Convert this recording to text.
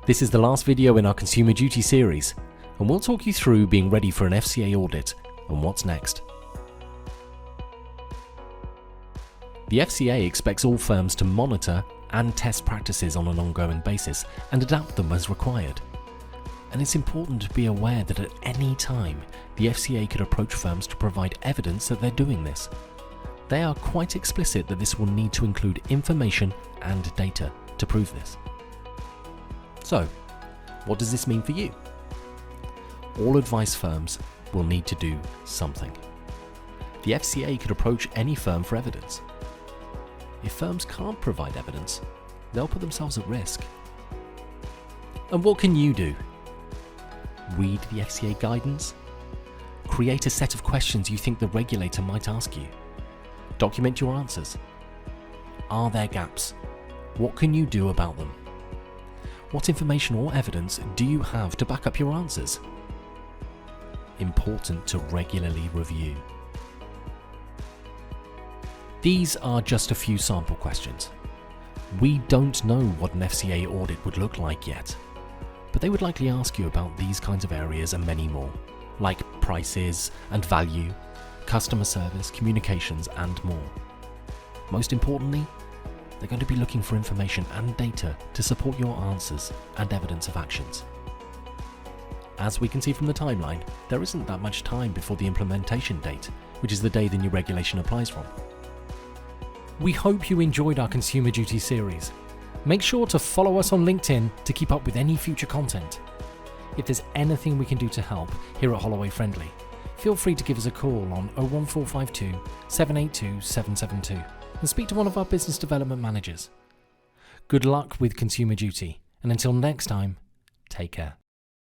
This is the last video in our Consumer Duty series, and we'll talk you through being ready for an FCA audit and what's next. The FCA expects all firms to monitor and test practices on an ongoing basis and adapt them as required. And it's important to be aware that at any time, the FCA could approach firms to provide evidence that they're doing this. They are quite explicit that this will need to include information and data to prove this. So, what does this mean for you? All advice firms will need to do something. The FCA could approach any firm for evidence. If firms can't provide evidence, they'll put themselves at risk. And what can you do? Read the FCA guidance. Create a set of questions you think the regulator might ask you. Document your answers. Are there gaps? What can you do about them? What information or evidence do you have to back up your answers? Important to regularly review. These are just a few sample questions. We don't know what an FCA audit would look like yet, but they would likely ask you about these kinds of areas and many more, like prices and value, customer service, communications, and more. Most importantly, they're going to be looking for information and data to support your answers and evidence of actions. As we can see from the timeline, there isn't that much time before the implementation date, which is the day the new regulation applies from. We hope you enjoyed our Consumer Duty series. Make sure to follow us on LinkedIn to keep up with any future content. If there's anything we can do to help here at Holloway Friendly, feel free to give us a call on 01452 782 772 and speak to one of our business development managers. Good luck with Consumer Duty, and until next time, take care.